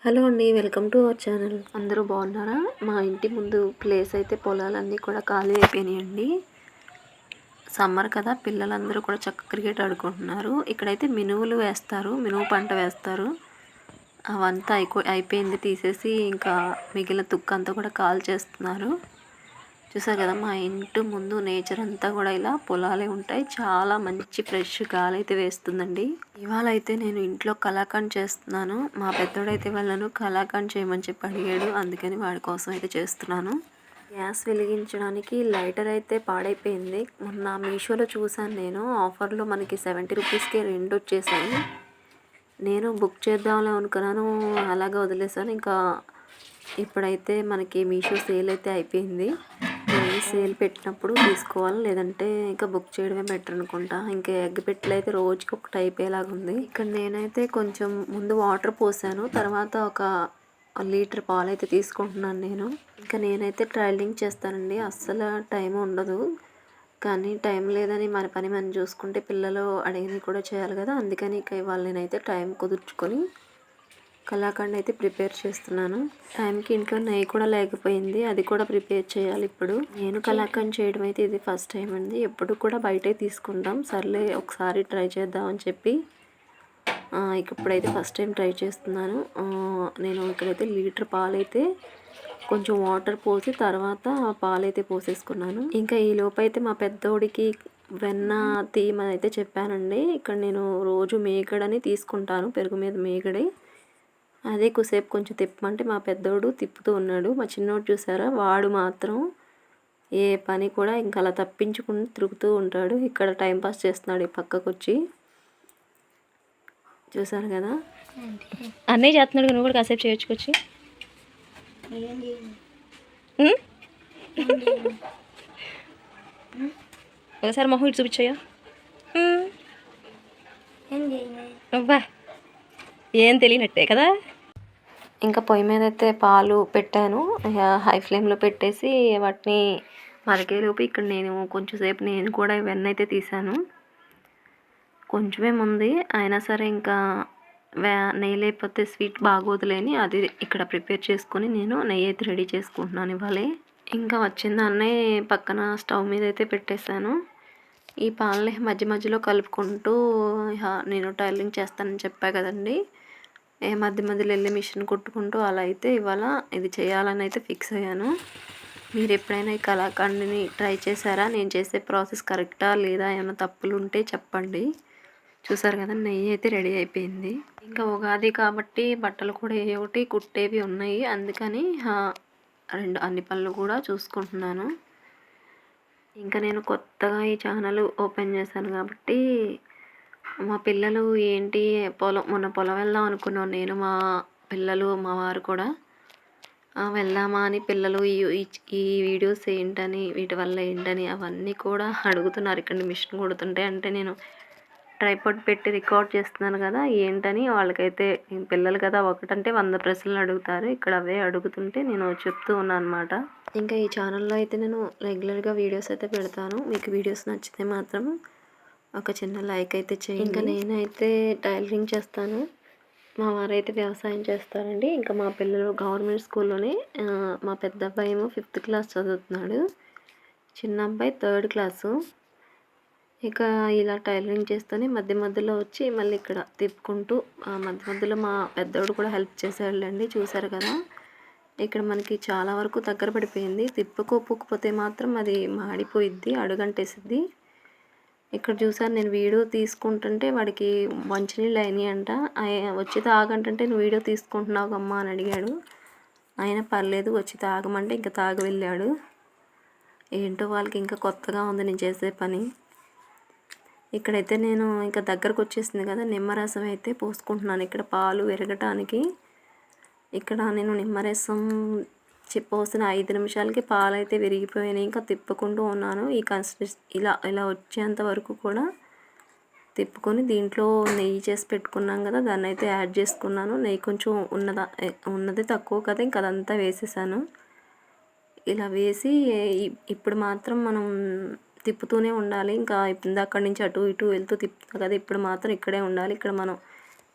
Hello అండి, welcome to our channel. అందరూ బాగున్నారా? మా ఇంటి ముందు ప్లేస్ అయితే పొలాలన్నీ కూడా ఖాళీ అయిపోయినాయండి. సమ్మర్ కదా, పిల్లలందరూ కూడా చక్కగా క్రికెట్ ఆడుకుంటున్నారు. ఇక్కడైతే మినువులు వేస్తారు, మినువు పంట వేస్తారు. అవంతా అయిపోయింది తీసేసి ఇంకా మిగిలిన తుక్కంతా కూడా కాల్ చేస్తున్నారు. చూసారు కదా, మా ఇంటి ముందు నేచర్ అంతా కూడా ఇలా పొలాలే ఉంటాయి. చాలా మంచి ఫ్రెష్ గాలి అయితే వేస్తుందండి. ఇవాళ అయితే నేను ఇంట్లో కలాకండ్ చేస్తున్నాను. మా పెద్దోడైతే వాళ్ళను కలాకండ్ చేయమని చెప్పి అడిగాడు, అందుకని వాడి కోసం అయితే చేస్తున్నాను. గ్యాస్ వెలిగించడానికి లైటర్ అయితే పాడైపోయింది. మొన్న మీషోలో చూసాను నేను, ఆఫర్లో మనకి 70 రూపీస్కే 2 వచ్చేసాయి. నేను బుక్ చేద్దాంలే అనుకున్నాను, అలాగే వదిలేసాను. ఇంకా ఇప్పుడైతే మనకి మీషో సేల్ అయితే అయిపోయింది. సేల్ పెట్టినప్పుడు తీసుకోవాలి, లేదంటే ఇంకా బుక్ చేయడమే బెటర్ అనుకుంటా. ఇంకా ఎగ్ పెట్టెలు అయితే రోజుకి ఒకటి అయిపోయేలాగా ఉంది. ఇక్కడ నేనైతే కొంచెం ముందు వాటర్ పోసాను, తర్వాత ఒక లీటర్ పాలు అయితే తీసుకుంటున్నాను నేను. ఇంకా నేనైతే ట్రైలింగ్ చేస్తానండి, అస్సలు టైం ఉండదు. కానీ టైం లేదని మన పని మనం చూసుకుంటే పిల్లలు అడిగినవి కూడా చేయాలి కదా, అందుకని ఇక ఇవాళ నేనైతే టైం కుదుర్చుకొని కలాకండ్ అయితే ప్రిపేర్ చేస్తున్నాను. టైంకి ఇంట్లో నెయ్యి కూడా లేకపోయింది, అది కూడా ప్రిపేర్ చేయాలి ఇప్పుడు. నేను కలాకండ్ చేయడం అయితే ఇది ఫస్ట్ టైం అండి. ఎప్పుడు కూడా బయటే తీసుకుంటాం, సర్లే ఒకసారి ట్రై చేద్దామని చెప్పి ఇప్పుడైతే ఫస్ట్ టైం ట్రై చేస్తున్నాను. నేను ఇక్కడైతే లీటర్ పాలైతే కొంచెం వాటర్ పోసి తర్వాత పాలైతే పోసేసుకున్నాను. ఇంకా ఈ లోపు అయితే మా పెద్దోడికి వెన్న తీయమని అయితే చెప్పానండి. ఇక్కడ నేను రోజు మేగడని తీసుకుంటాను, పెరుగు మీద మేగడే. అదే కొద్దిసేపు కొంచెం తిప్పమంటే మా పెద్దోడు తిప్పుతూ ఉన్నాడు. మా చిన్నోడు చూసారా, వాడు మాత్రం ఏ పని కూడా ఇంకా అలా తప్పించుకుని తిరుగుతూ ఉంటాడు. ఇక్కడ టైంపాస్ చేస్తున్నాడు ఈ పక్కకు వచ్చి. చూసారు కదా, అన్నయ్య చేస్తున్నాడు, నువ్వు కూడా కాసేపు చేయొచ్చుకొచ్చి. ఒకసారి మొహం ఇటు చూపించయ్యా. అబ్బా, ఏం తెలియనట్టే కదా. ఇంకా పొయ్యి మీద అయితే పాలు పెట్టాను, హై ఫ్లేమ్లో పెట్టేసి వాటిని మరిగేలోపు ఇక్కడ నేను కూడా వెన్న అయితే తీసాను. కొంచెమే ఉంది, అయినా సరే ఇంకా నెయ్యి లేకపోతే స్వీట్ బాగోదులేని అది ఇక్కడ ప్రిపేర్ చేసుకొని నేను నెయ్యి అయితే రెడీ చేసుకుంటున్నాను ఇవ్వాలి. ఇంకా వచ్చిందాన్నే పక్కన స్టవ్ మీద అయితే పెట్టేశాను. ఈ పాలని మధ్య మధ్యలో కలుపుకుంటూ నేను టైలింగ్ చేస్తానని చెప్పా కదండి, మధ్య మధ్యలో వెళ్ళి మిషన్ కుట్టుకుంటూ అలా అయితే ఇవాళ ఇది చేయాలని అయితే ఫిక్స్ అయ్యాను. మీరు ఎప్పుడైనా ఈ కలాకండ్ని ట్రై చేశారా? నేను చేసే ప్రాసెస్ కరెక్టా లేదా, ఏమైనా తప్పులు ఉంటే చెప్పండి. చూసారు కదా, నెయ్యి అయితే రెడీ అయిపోయింది. ఇంకా ఉగాది కాబట్టి బట్టలు కూడా ఒకటి కుట్టేవి ఉన్నాయి, అందుకని అన్ని పనులు కూడా చూసుకుంటున్నాను. ఇంకా నేను కొత్తగా ఈ ఛానల్ ఓపెన్ చేశాను కాబట్టి మా పిల్లలు మొన్న పొలం వెళ్దాం అనుకున్నాను నేను, మా పిల్లలు మా వారు కూడా వెళ్దామా అని పిల్లలు ఈ వీడియోస్ ఏంటని, వీటి వల్ల ఏంటని అవన్నీ కూడా అడుగుతున్నారు. ఇక్కడ మిషన్ కుడుతుంటే అంటే నేను ట్రైపాడ్ పెట్టి రికార్డ్ చేస్తున్నాను కదా, ఏంటని వాళ్ళకైతే పిల్లలు కదా ఒకటంటే 100 ప్రశ్నలు అడుగుతారు. ఇక్కడ అవే అడుగుతుంటే నేను చెప్తూ ఉన్నాను అనమాట. ఇంకా ఈ ఛానల్లో అయితే నేను రెగ్యులర్గా వీడియోస్ అయితే పెడతాను. మీకు వీడియోస్ నచ్చితే మాత్రం ఒక చిన్న లైక్ అయితే చేయండి. ఇంకా నేనైతే టైలరింగ్ చేస్తాను, మా వారైతే వ్యవసాయం చేస్తారండి. ఇంకా మా పిల్లలు గవర్నమెంట్ స్కూల్లోనే, మా పెద్ద అబ్బాయి ఏమో 5th క్లాస్ చదువుతున్నాడు, చిన్న అబ్బాయి 3rd క్లాసు. ఇక ఇలా టైలరింగ్ చేస్తూనే మధ్య మధ్యలో వచ్చి మళ్ళీ ఇక్కడ తిప్పుకుంటూ మధ్య మధ్యలో మా పెద్దోడు కూడా హెల్ప్ చేసేవాళ్ళండి. చూసారు కదా, ఇక్కడ మనకి చాలా వరకు దగ్గర పడిపోయింది. తిప్పుకోకపోతే మాత్రం అది మాడిపోయిద్ది, అడుగంటేసిద్ది. ఇక్కడ చూసాను, నేను వీడియో తీసుకుంటుంటే వాడికి మంచినీళ్ళు అయినాయి అంట. వచ్చి తాగంటే నువ్వు వీడియో తీసుకుంటున్నావు అమ్మా అని అడిగాడు. అయినా పర్లేదు వచ్చి తాగమంటే ఇంకా తాగి వెళ్ళాడు. ఏంటో వాళ్ళకి ఇంకా కొత్తగా ఉంది నేను చేసే పని. ఇక్కడైతే నేను ఇంకా దగ్గరకు వచ్చేసింది కదా, నిమ్మరసం అయితే పోసుకుంటున్నాను ఇక్కడ పాలు విరగటానికి. ఇక్కడ నేను నిమ్మరసం పోసిన 5 నిమిషాలకి పాలు అయితే విరిగిపోయినాయి. ఇంకా తిప్పుకుంటూ ఉన్నాను. ఈ ఇలా వచ్చేంత వరకు కూడా తిప్పుకొని దీంట్లో నెయ్యి చేసి పెట్టుకున్నాం కదా, దాన్ని అయితే యాడ్ చేసుకున్నాను. నెయ్యి కొంచెం ఉన్నది తక్కువ కదా, ఇంకా అదంతా వేసేసాను. ఇలా వేసి ఇప్పుడు మాత్రం మనం తిప్పుతూనే ఉండాలి. ఇంకా అక్కడి నుంచి అటు ఇటు వెళ్తూ తిప్పుతాం కదా, ఇప్పుడు మాత్రం ఇక్కడే ఉండాలి. ఇక్కడ మనం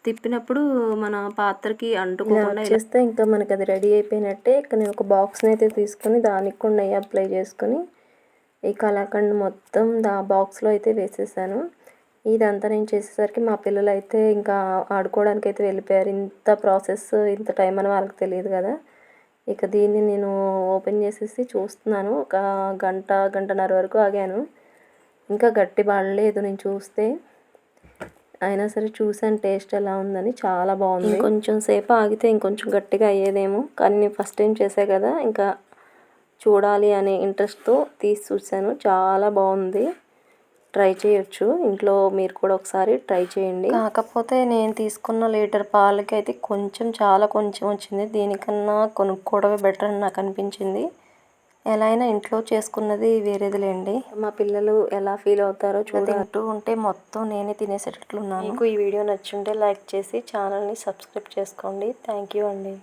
తిప్పినప్పుడు మన పాత్రకి అంటుకోకుండా చేస్తే ఇంకా మనకి అది రెడీ అయిపోయినట్టే. ఇక్కడ నేను ఒక బాక్స్ని అయితే తీసుకొని దానికి కూడా నెయ్యి అప్లై చేసుకొని ఈ కలాకండ్ మొత్తం బాక్స్లో అయితే వేసేసాను. ఇదంతా నేను చేసేసరికి మా పిల్లలు అయితే ఇంకా ఆడుకోవడానికి అయితే వెళ్ళిపోయారు. ఇంత ప్రాసెస్ ఇంత టైం అని వాళ్ళకి తెలియదు కదా. ఇక దీన్ని నేను ఓపెన్ చేసేసి చూస్తున్నాను. ఒక గంటన్నర వరకు ఆగాను. ఇంకా గట్టి పడలేదు నేను చూస్తే. అయినా సరే చూసాను టేస్ట్ ఎలా ఉందని, చాలా బాగుంది. ఇంకొంచెం సేపు ఆగితే ఇంకొంచెం గట్టిగా అయ్యేదేమో, కానీ నేను ఫస్ట్ టైం చేసా కదా, ఇంకా చూడాలి అనే ఇంట్రెస్ట్తో తీసి చూశాను. చాలా బాగుంది. ట్రై చేయొచ్చు ఇంట్లో మీరు కూడా ఒకసారి ట్రై చేయండి. కాకపోతే నేను తీసుకున్న లీటర్ పాలకి అయితే చాలా కొంచెం వచ్చింది. దీనికన్నా కొనుక్కోవడమే బెటర్ అని నాకు అనిపించింది. ఎలా అయినా ఇంట్లో చేసుకున్నది వేరేదిలేండి. మా పిల్లలు ఎలా ఫీల్ అవుతారో తింటూ ఉంటే మొత్తం నేనే తినేసేటట్లున్నాను. మీకు ఈ వీడియో నచ్చుంటే లైక్ చేసి ఛానల్ని సబ్స్క్రైబ్ చేసుకోండి. థ్యాంక్ యూ అండి.